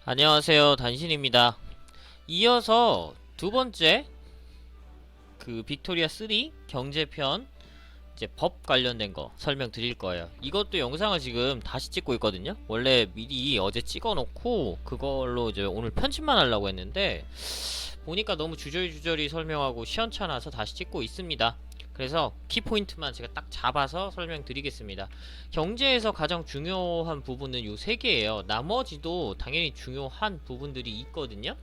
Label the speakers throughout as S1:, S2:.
S1: 안녕하세요, 단신입니다. 이어서 두 번째 빅토리아 3 경제편 이제 법 관련된 거 설명드릴 거예요. 이것도 영상을 지금 다시 찍고 있거든요. 원래 미리 어제 찍어놓고 그걸로 이제 오늘 편집만 하려고 했는데 보니까 너무 주저리주저리 설명하고 시원찮아서 다시 찍고 있습니다. 그래서 키포인트만 제가 딱 잡아서 설명드리겠습니다. 경제에서 가장 중요한 부분은 요 세 개예요. 나머지도 당연히 중요한 부분들이 있거든요.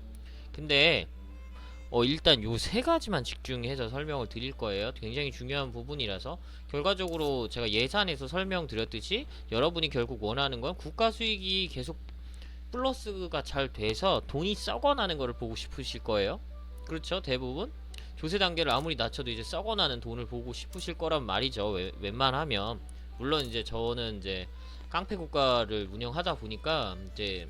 S1: 근데 일단 요 세 가지만 집중해서 설명을 드릴 거예요. 굉장히 중요한 부분이라서 결과적으로 제가 예산에서 설명드렸듯이 여러분이 결국 원하는 건 국가 수익이 계속 플러스가 잘 돼서 돈이 썩어나는 거를 보고 싶으실 거예요. 그렇죠? 대부분 조세 단계를 아무리 낮춰도 이제 썩어나는 돈을 보고 싶으실 거란 말이죠. 웬만하면 물론 이제 저는 이제 깡패 국가를 운영하다 보니까 이제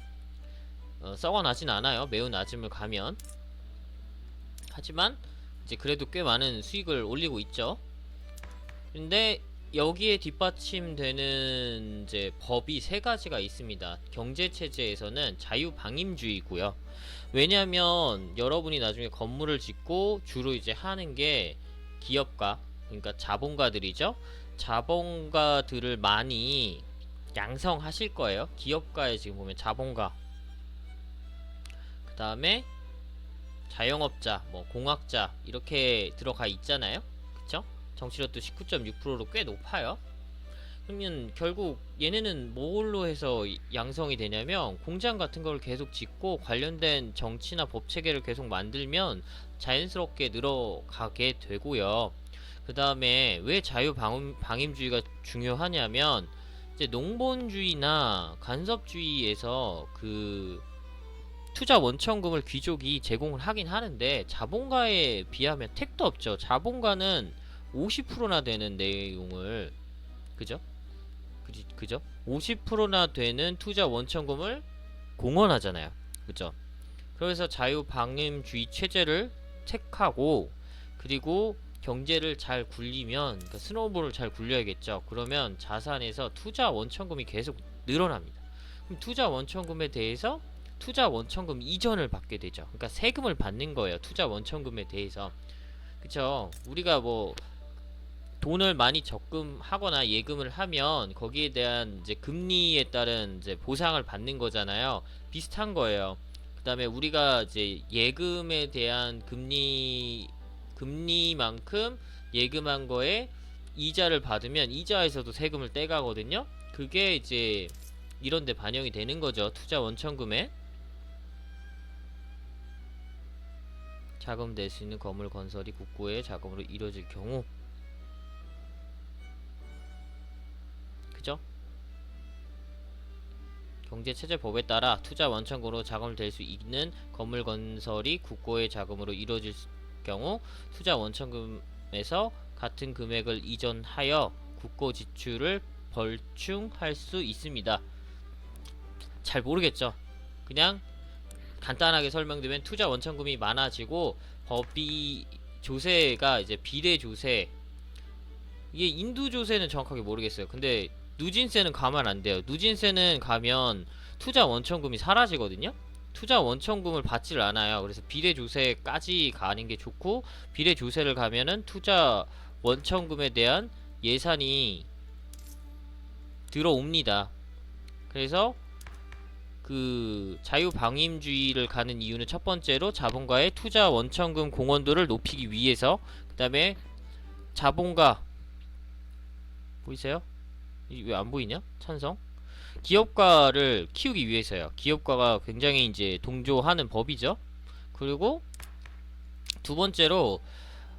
S1: 썩어나진 않아요. 매우 낮음을 가면. 하지만 이제 그래도 꽤 많은 수익을 올리고 있죠. 근데 여기에 뒷받침되는 이제 법이 세 가지가 있습니다. 경제 체제에서는 자유방임주의고요. 왜냐하면 여러분이 나중에 건물을 짓고 주로 이제 하는 게 기업가, 그러니까 자본가들이죠. 자본가들을 많이 양성하실 거예요. 기업가에 지금 보면 자본가, 그 다음에 자영업자, 뭐 공학자 이렇게 들어가 있잖아요. 그쵸? 정치력도 19.6%로 꽤 높아요. 그러면 결국 얘네는 뭘로 해서 양성이 되냐면 공장 같은 걸 계속 짓고 관련된 정치나 법 체계를 계속 만들면 자연스럽게 늘어가게 되고요. 그 다음에 왜 자유방임주의가 중요하냐면 이제 농본주의나 간섭주의에서 투자 원천금을 귀족이 제공을 하긴 하는데 자본가에 비하면 택도 없죠. 자본가는 50%나 되는 내용을 그죠? 50%나 되는 투자 원천금을 공헌하잖아요. 그죠? 그래서 자유방임주의 체제를 택하고 그리고 경제를 잘 굴리면 그러니까 스노우볼을 잘 굴려야겠죠. 그러면 자산에서 투자 원천금이 계속 늘어납니다. 그럼 투자 원천금에 대해서 투자 원천금 이전을 받게 되죠. 그러니까 세금을 받는 거예요. 투자 원천금에 대해서. 그쵸? 우리가 뭐 돈을 많이 적금하거나 예금을 하면 거기에 대한 이제 금리에 따른 이제 보상을 받는 거잖아요. 비슷한 거예요. 그 다음에 우리가 이제 예금에 대한 금리만큼 예금한 거에 이자를 받으면 이자에서도 세금을 떼가거든요. 그게 이제 이런 데 반영이 되는 거죠. 투자 원천금에. 자금 낼 수 있는 건물 건설이 국고의 자금으로 이루어질 경우, 그죠? 경제체제법에 따라 투자 원천금으로 자금을 댈 수 있는 건물 건설이 국고의 자금으로 이루어질 경우 투자 원천금에서 같은 금액을 이전하여 국고 지출을 벌충할 수 있습니다. 잘 모르겠죠? 그냥 간단하게 설명드리면 투자 원천금이 많아지고 법이 조세가 이제 비례 조세, 이게 인두 조세는 정확하게 모르겠어요. 근데 누진세는 가면 안 돼요. 누진세는 가면 투자 원천금이 사라지거든요. 투자 원천금을 받지를 않아요. 그래서 비례 조세까지 가는 게 좋고 비례 조세를 가면은 투자 원천금에 대한 예산이 들어옵니다. 그래서 자유방임주의를 가는 이유는 첫 번째로 자본가의 투자 원천금 공헌도를 높이기 위해서, 그 다음에 자본가 보이세요? 왜 안 보이냐? 찬성? 기업가를 키우기 위해서요. 기업가가 굉장히 이제 동조하는 법이죠. 그리고 두 번째로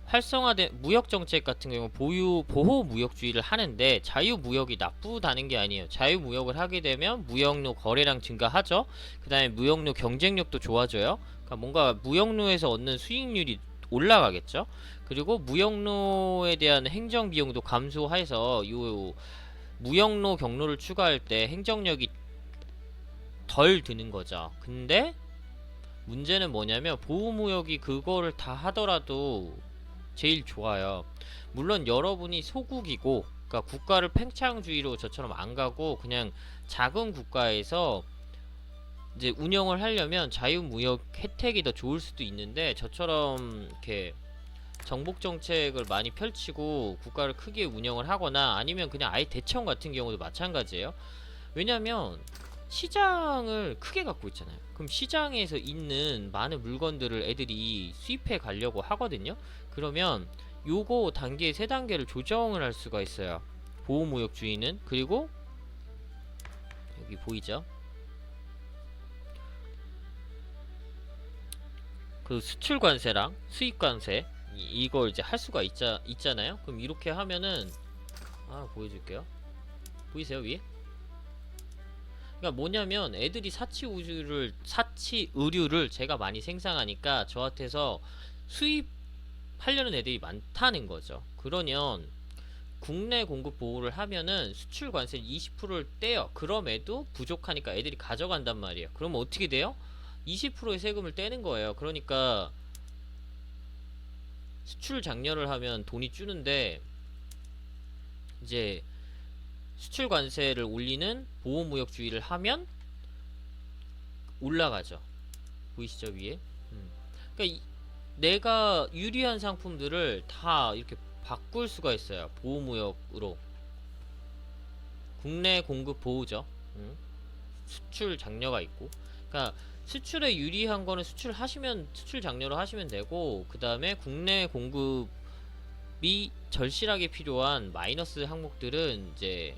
S1: 활성화된 무역정책 같은 경우 보호무역주의를 하는데 자유무역이 나쁘다는 게 아니에요. 자유무역을 하게 되면 무역로 거래량 증가하죠. 그 다음에 무역로 경쟁력도 좋아져요. 그러니까 뭔가 무역로에서 얻는 수익률이 올라가겠죠. 그리고 무역로에 대한 행정비용도 감소해서 요 무역로 경로를 추가할 때 행정력이 덜 드는 거죠. 근데 문제는 뭐냐면 보호무역이 그거를 다 하더라도 제일 좋아요. 물론 여러분이 소국이고 그러니까 국가를 팽창주의로 저처럼 안 가고 그냥 작은 국가에서 이제 운영을 하려면 자유무역 혜택이 더 좋을 수도 있는데, 저처럼 이렇게 정복 정책을 많이 펼치고 국가를 크게 운영을 하거나 아니면 그냥 아예 대청 같은 경우도 마찬가지예요. 왜냐면 시장을 크게 갖고 있잖아요. 그럼 시장에서 있는 많은 물건들을 애들이 수입해 가려고 하거든요. 그러면 요거 단계 세 단계를 조정을 할 수가 있어요. 보호무역주의는. 그리고 여기 보이죠? 그 수출 관세랑 수입 관세 이걸 이제 할 수가 있잖아요. 그럼 이렇게 하면은 보여줄게요. 보이세요 위에? 그러니까 뭐냐면 애들이 사치 의류를 제가 많이 생산하니까 저한테서 수입하려는 애들이 많다는 거죠. 그러면 국내 공급 보호를 하면은 수출 관세 20%를 떼요. 그럼에도 부족하니까 애들이 가져간단 말이에요. 그러면 어떻게 돼요? 20%의 세금을 떼는 거예요. 그러니까 수출 장려를 하면 돈이 주는데, 이제 수출 관세를 올리는 보호무역주의를 하면 올라가죠. 보이시죠 위에? 그러니까 내가 유리한 상품들을 다 이렇게 바꿀 수가 있어요. 보호무역으로. 국내 공급 보호죠. 수출 장려가 있고. 그러니까 수출에 유리한 거는 수출 장려로 하시면 되고, 그 다음에 국내 공급이 절실하게 필요한 마이너스 항목들은 이제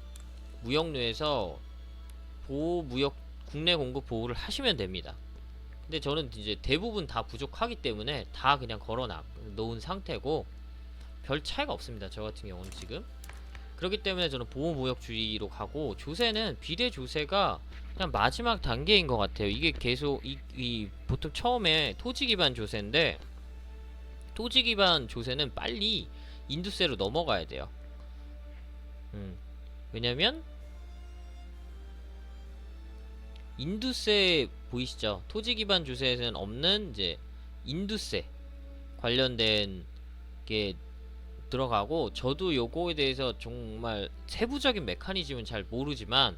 S1: 무역로에서 국내 공급 보호를 하시면 됩니다. 근데 저는 이제 대부분 다 부족하기 때문에 다 그냥 걸어 놓은 상태고 별 차이가 없습니다. 저 같은 경우는 지금. 그렇기 때문에 저는 보호무역주의로 가고, 조세는 비례 조세가 그냥 마지막 단계인 것 같아요. 이게 계속 보통 처음에 토지 기반 조세인데, 토지 기반 조세는 빨리 인두세로 넘어가야 돼요. 왜냐면 인두세 보이시죠? 토지 기반 조세에는 없는 이제 인두세 관련된 게 들어가고, 저도 요거에 대해서 정말 세부적인 메커니즘은 잘 모르지만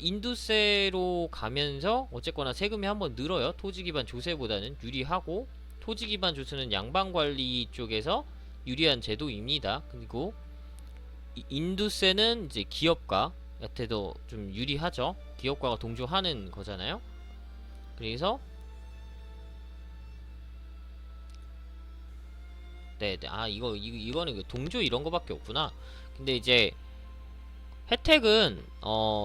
S1: 인두세로 가면서 어쨌거나 세금이 한번 늘어요. 토지 기반 조세보다는 유리하고, 토지 기반 조세는 양방관리 쪽에서 유리한 제도입니다. 그리고 인두세는 이제 기업가한테도 좀 유리하죠. 기업가가 동조하는 거잖아요. 그래서 네네. 이거는 동조 이런 거밖에 없구나. 근데 이제 혜택은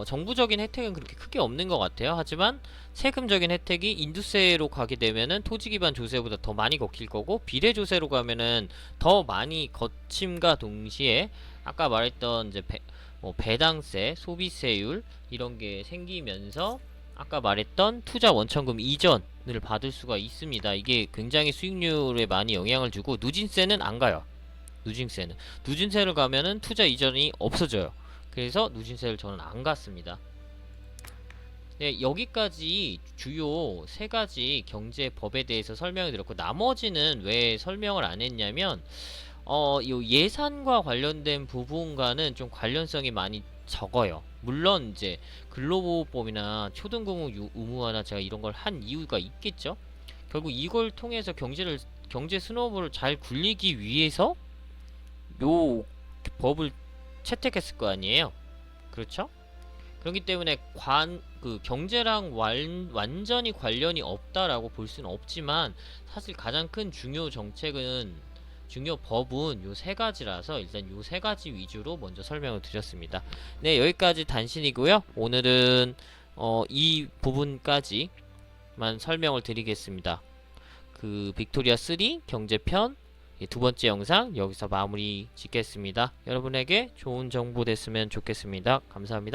S1: 정부적인 혜택은 그렇게 크게 없는 것 같아요. 하지만 세금적인 혜택이 인두세로 가게 되면은 토지 기반 조세보다 더 많이 걷힐 거고, 비례 조세로 가면은 더 많이 거침과 동시에 아까 말했던 이제 배당세, 소비세율 이런 게 생기면서 아까 말했던 투자 원천금 이전을 받을 수가 있습니다. 이게 굉장히 수익률에 많이 영향을 주고, 누진세는 안 가요. 누진세를 가면은 투자 이전이 없어져요. 그래서 누진세를 저는 안 갔습니다. 네, 여기까지 주요 세 가지 경제법에 대해서 설명을 드렸고, 나머지는 왜 설명을 안 했냐면 요 예산과 관련된 부분과는 좀 관련성이 많이 적어요. 물론 이제 근로보호법이나 초등공무 의무화나 제가 이런 걸 한 이유가 있겠죠. 결국 이걸 통해서 경제 스노우볼을 잘 굴리기 위해서 요 법을 채택했을 거 아니에요. 그렇죠? 그렇기 때문에 경제랑 완전히 관련이 없다라고 볼 수는 없지만, 사실 가장 큰 중요 법은 요 세 가지라서 일단 요 세 가지 위주로 먼저 설명을 드렸습니다. 네, 여기까지 단신이고요. 오늘은 이 부분까지만 설명을 드리겠습니다. 빅토리아 3 경제편 두 번째 영상 여기서 마무리 짓겠습니다. 여러분에게 좋은 정보 됐으면 좋겠습니다. 감사합니다.